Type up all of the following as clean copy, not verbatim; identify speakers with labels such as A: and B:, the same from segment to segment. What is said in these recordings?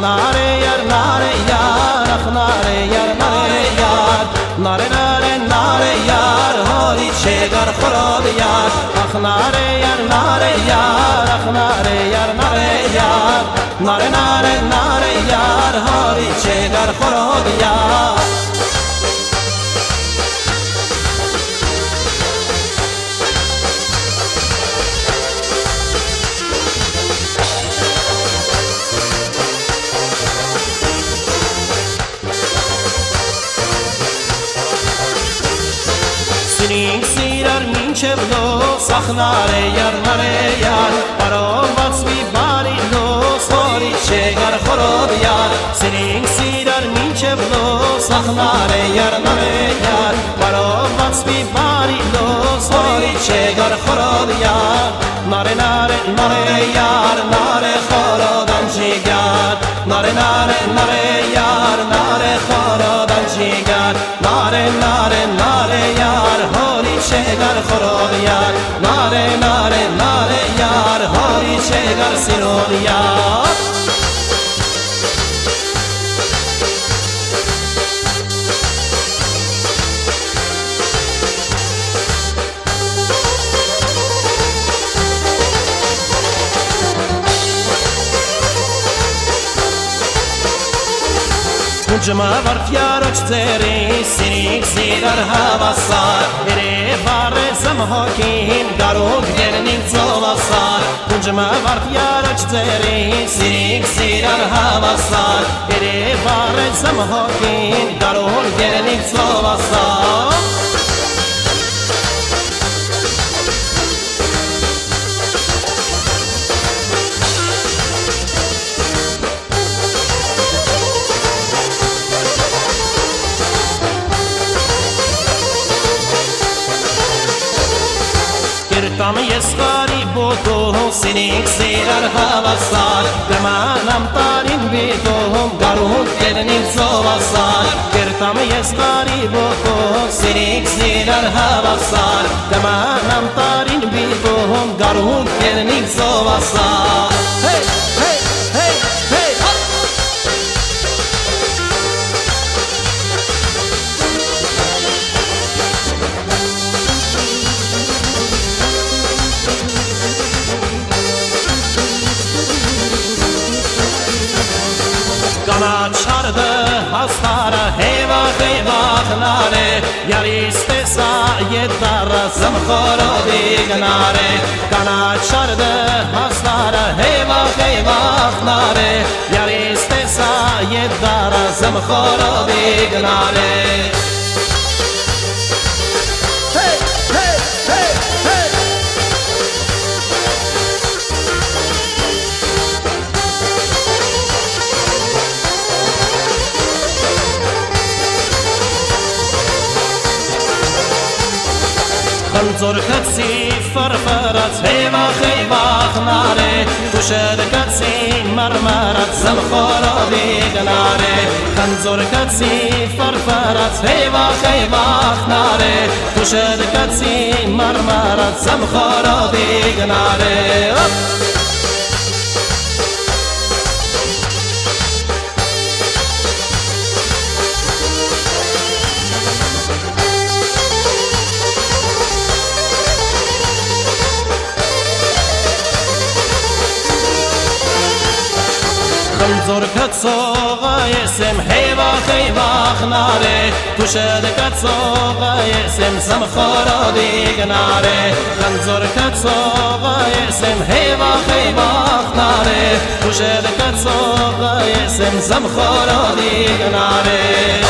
A: Nare yar, nare yar, ach nare yar, nare yar, nare nare nare yar, hori chegar khorod yar, ach nare yar, nare yar, ach nare yar, nare yar, nare nare nare yar, hori chegar khorod yar. Sirar minchev los, ach nare yar, nare yar, parovat svi bari los, hori chegar khorod yar. Sirar minchev los, ach nare yar, nare yar, parovat svi bari los, hori chegar khorod yar. Nare nare nare yar, nare khorod anjigar, nare nare nare yar, nare khorod anjigar, nare nare nare yar, hori chegar khorod yar, nare nare nare yar, hori chegar sirod yar. Jama varfyaroch zeri sirik sirar havasar ere vare zamhokin garog gelnin zovasar Jama varfyaroch zeri sirik sirar havasar ere vare zamhokin garog gelnin zovasar Tam yesqari boto sinik sirar havasar Demanam tarin bitohum garuh gelnin zovasar Tam yesqari boto sinik sirar havasar Demanam tarin bitohum garuh gelnin zovasar Hey, hey, hey, hey, hop! Kanat şardı hastara heva heva nare Yaristesa yedara zamkhoro dignare Kanat şardı hastara heva heva nare Yaristesa yedara zamkhoro dignare Hey, hey, hey, hey Zor katsif فرفرت هیوخ هیوخ ناره توشد کسی مرمرت زمخورا دیگناره خنزور کسی فرفرت هیوخ هیوخ ناره توشد کسی مرمرت زمخورا دیگناره خنزور کتسوغا یسم هیوخ هیوخ ناره توشد کتسوغا یسم زمخورا دیگناره خنزور کتسوغا یسم هیوخ هیوخ ناره توشد کتسوغا یسم زمخورا دیگناره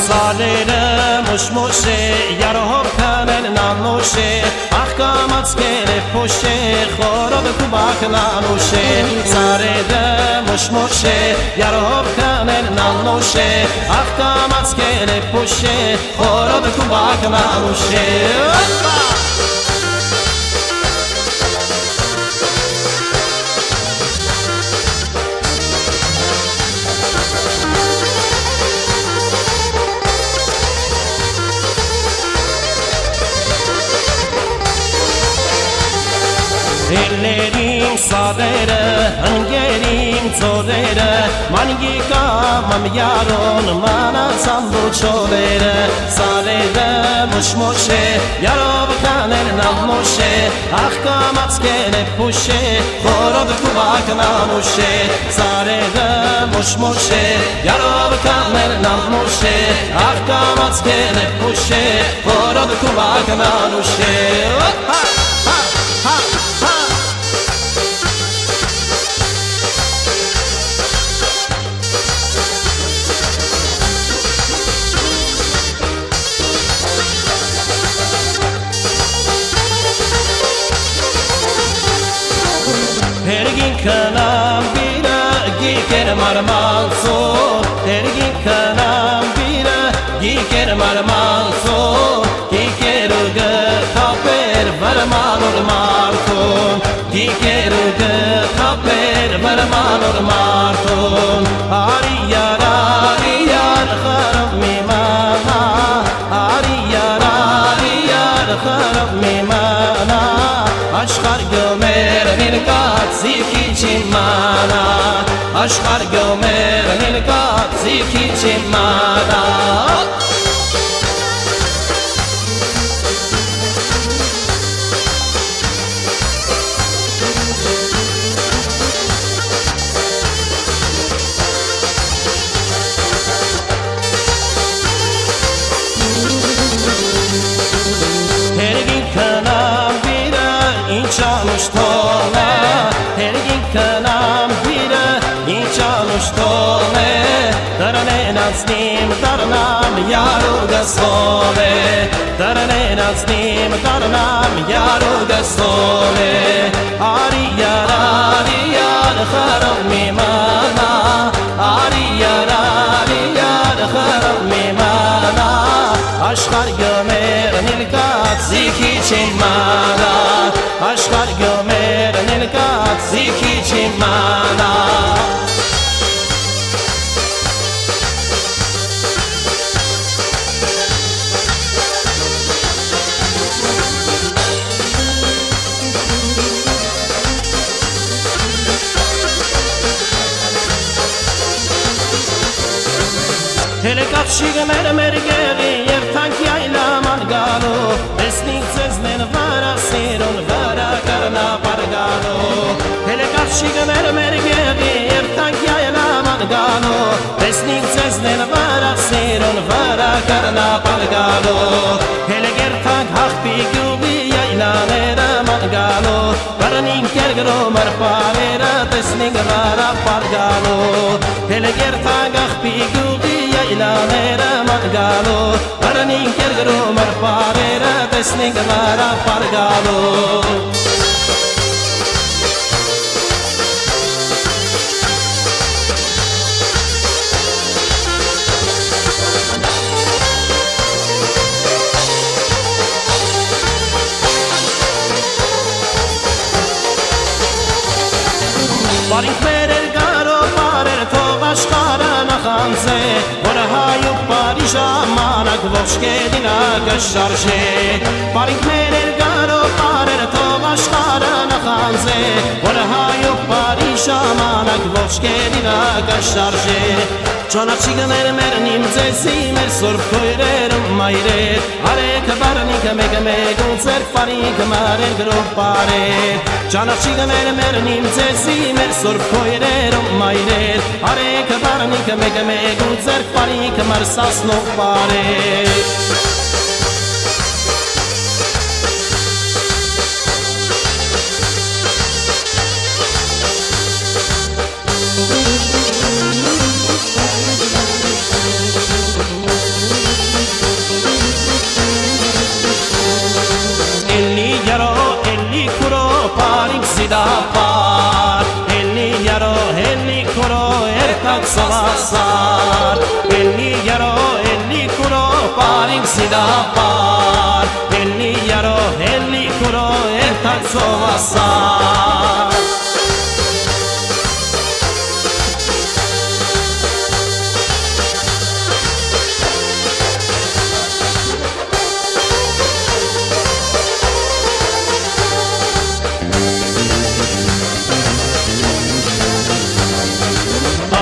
A: سالره مشموشه یارو کنن نانوشه احکامات کله پوشه خورا به کوباک نانوشه سالره مشموشه یارو کنن نانوشه احکامات کله پوشه خورا به کوباک نانوشه Ellerim sadere, hangerim zodere Mangika mam yaron mana sambu chodere Sadere mushmoshe, yarov kaner namoshe Ahkamat skele pushe, khorod kubak namoshe Sadere mushmoshe, yarov kaner namoshe Ahkamat skele pushe, khorod kubak namoshe Hergin kanam bira giker marmalso Hergin kanam bira giker marmalso Gikeruge kaper varmanur marton Gikeruge kaper varmanur marton Ariyar kharab mimana Ariyar kharab mimana Aşkar gömer nilkat ziki çimana Aşkar gömer nilkat ziki çimana Hergin kanam bira inçamış tole Hergin kanam bira inçamış tole Darane naznim darnam yaruga sole Darane naznim darnam yaruga sole Ariyar kharab mimana Ariyar kharab mimana Aşkar gömer nilkat ziki çimana Aşkar gömer nilkat ziki çimana Helekat şigemer mergeri yer tanki aylaman galo Besnik seznen vara siron vara karna pargalo Helekat şigemer mergeri yer tanki aylaman galo Besnik seznen vara siron vara karna pargalo Heleger tank hak bigubi aylanera mangalo Paranin kergro marpavera tesning vara pargalo Heleger tank hak bigubi ilanera գալու Արնին կերգրում էր պարերը տեսնինք վրա պար գալու Բարինք մեր էր գարո պարեր թող աշխարը նախանձե Որ հայու պարի ժամանակ ողջ կետինա կշարժե Բարինք մեր էր գարո պարեր թող աշխարը նախանձե Որ հայու պարի ժամանակ ողջ կետինա կշարժե Ճանաչիգներ մերնիմ ձեզի մեր սորբ քույրերում մայրեր Արեքը բարնիքը մեկ ու ձեր պարինքը մարեր գրով պարեր Ճանաչիգներ մերնիմ ձեզի մեր սորբ քույրերում մայրեր Արեքը բարնիքը մեկ ու ձեր պարինքը մար սասնով պարեր Zidapar, Elli yaro, Elli kuro, ertak savasar Elli yaro, Elli kuro, paring zidapar Elli yaro, Elli kuro, ertak savasar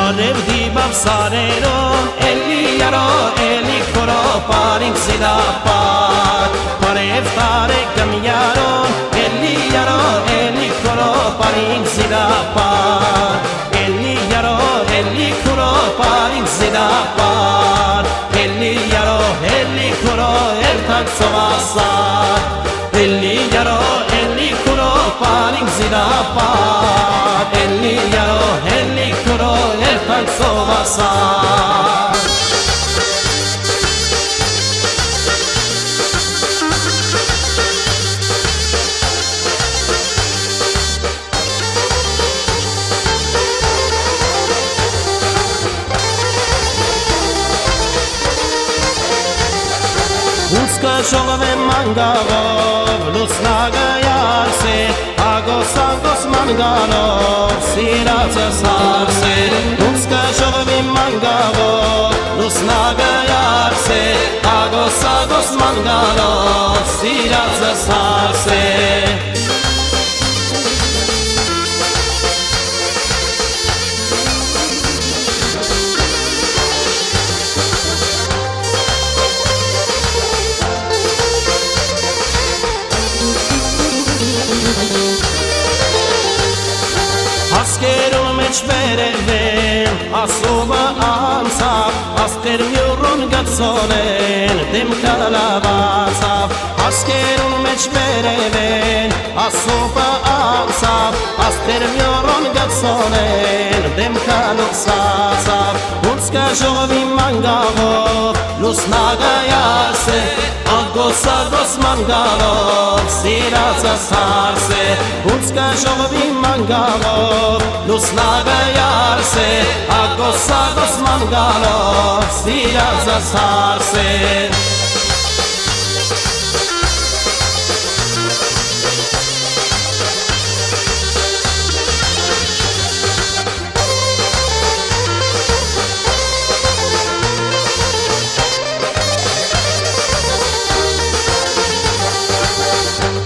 A: Արև դիբավ սարերոն, էլի յարո, էլի քորո, պարինք զիդապար Արև տարեք գմյարոն, էլի յարո, էլի քորո, պարինք զիդապար Էլի յարո, էլի քորո, պարինք զիդապար Էլի յարո, էլի քորո, երթակ ծովասար Էլի յարո, էլի քորո, պարինք զիդապար Էլի յարո, էլի քորո, երթակ ծովասար Ուսկը շողով եմ մանգաղով, լուսնագը յարսե Ագոս ագոս մանգալով, սիրածը սարսե Ուսկը շողով եմ մանգաղով, լուսնագը յարսե Ագոս ագոս մանգալով, սիրածը սարսե Ասկերում մեջ վերևեն, ասովը անցավ Ասկեր մյուրոն գծոնեն, դեմքը լավացավ Ասկերում մեջ վերևեն, ասովը անցավ Ասկեր մյուրոն գծոնեն, դեմքը լուսացավ Ունցկը ժողովի մանգաղով, լուսնագը յարսե Ագոս ագոս մանգաղով, սիրածը սարսե Ունցկը ժողովի մանգաղով Լուսնագը յարսե, ագոս ագոս մանգալով, սիրածը սարսե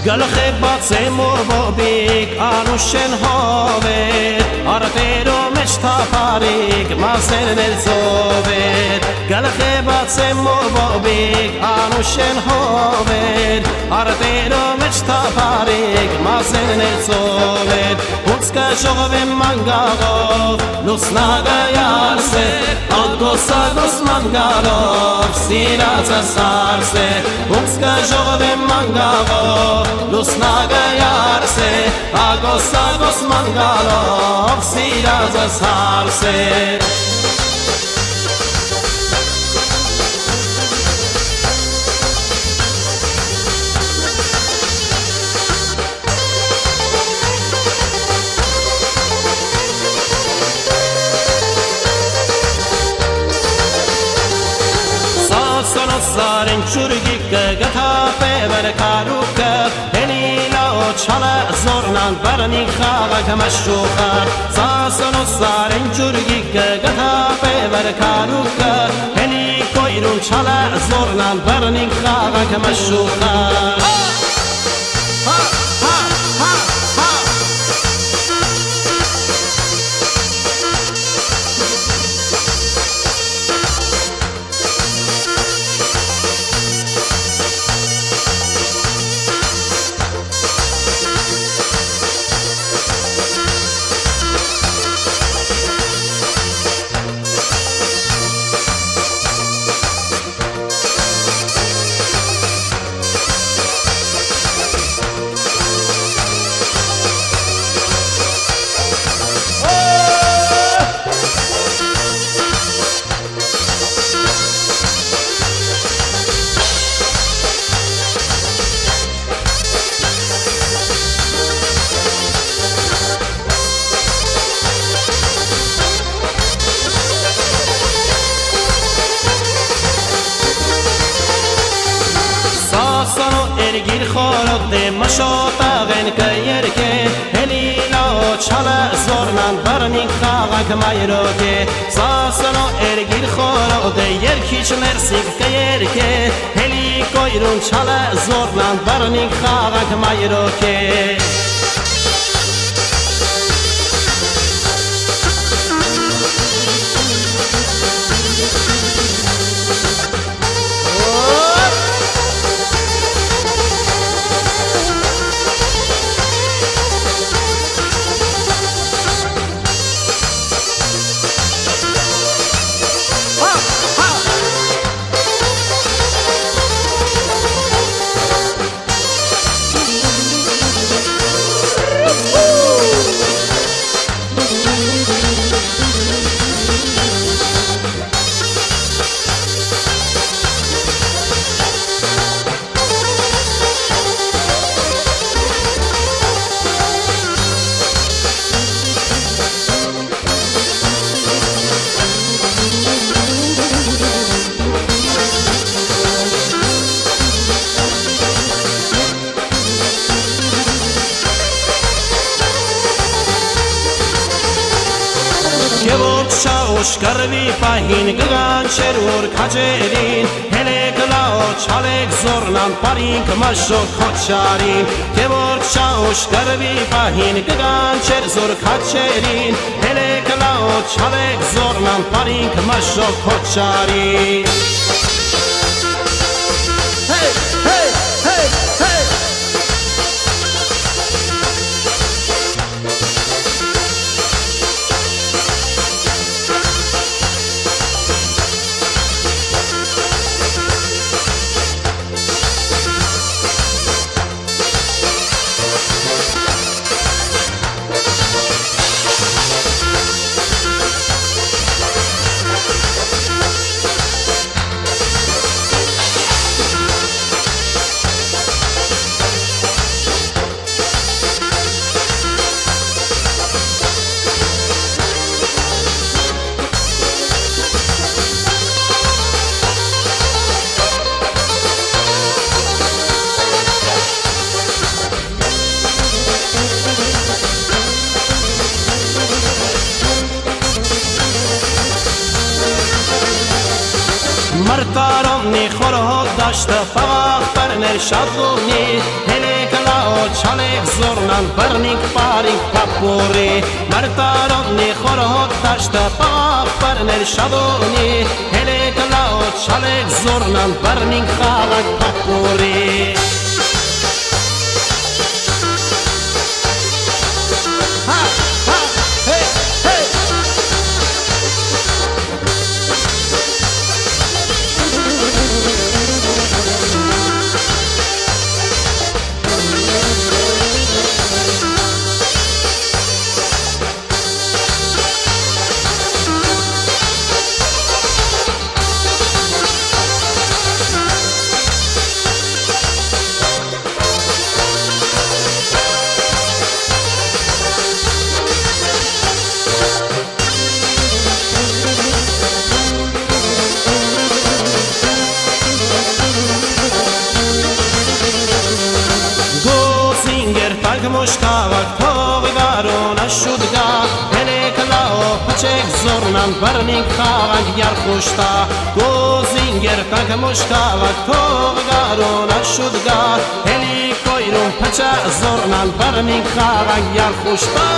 A: Գլխե բացեմ ու բոբիկ, անուշ են հովետ Արտերո մեջ թապարիկ, մասերն էլ ծովետ Գլխե բացեմ ու բոբիկ, անուշ են հովետ Արտերո մեջ թապարիկ, մասերն էլ ծովետ Ուցկը ժողով եմ մանգաղով, լուսնագը յարսե Ագոս ագոս մանգալով, սիրածը սարսե Ուցկը ժողով եմ մանգաղով Լուսնագը յարսե, ագոս ագոս մանգալով, սիրածը սարսե սարեն ճուրգիկը գթապե վրկարուկը հենիլա օչալը զորնան բրնին խաղակ մաշուխար սասոնո սարեն ճուրգիկը գթապե վրկարուկը հենի կոյրուն չալը զորնան բրնին խաղակ մաշուխար Սասանո երգիր խորոտ դե մշոտաղեն կերկե հելիլա օչալը զորնան բրնին խաղակ մայրոք է Սասանո երգիր խորոտ դե երկիչ ներսիկ կերկե հելի կոյրուն չալը զորնան բրնին խաղակ մայրոք է Եվոք շաուշ կրվի պահին գգանչեր որ կաջերին Հելեք լաոչ հալեք զորնան պարինք մաշոք խոչարին Եվոք շաուշ կրվի պահին գգանչեր զոր կաջերին Հելեք լաոչ հալեք զորնան պարինք մաշոք խոչարին Մրտարոմնի խորհոտ դաշտը պաղաղ պարներ շատլունի Հելեք լաոչ հալեք զորնան բրնինք պարինք պապուրի Մրտարոմնի խորհոտ դաշտը պաղաղ պարներ շատլունի Հելեք լաոչ հալեք զորնան բրնինք խաղակ պապուրի pag moshkavak tog garon ashudga Heleklao pachek zornan barning khawag yar khushta Gozinger pag moshkavak tog garon ashudga Helikoyrum pacha zornan barning khawag yar khushta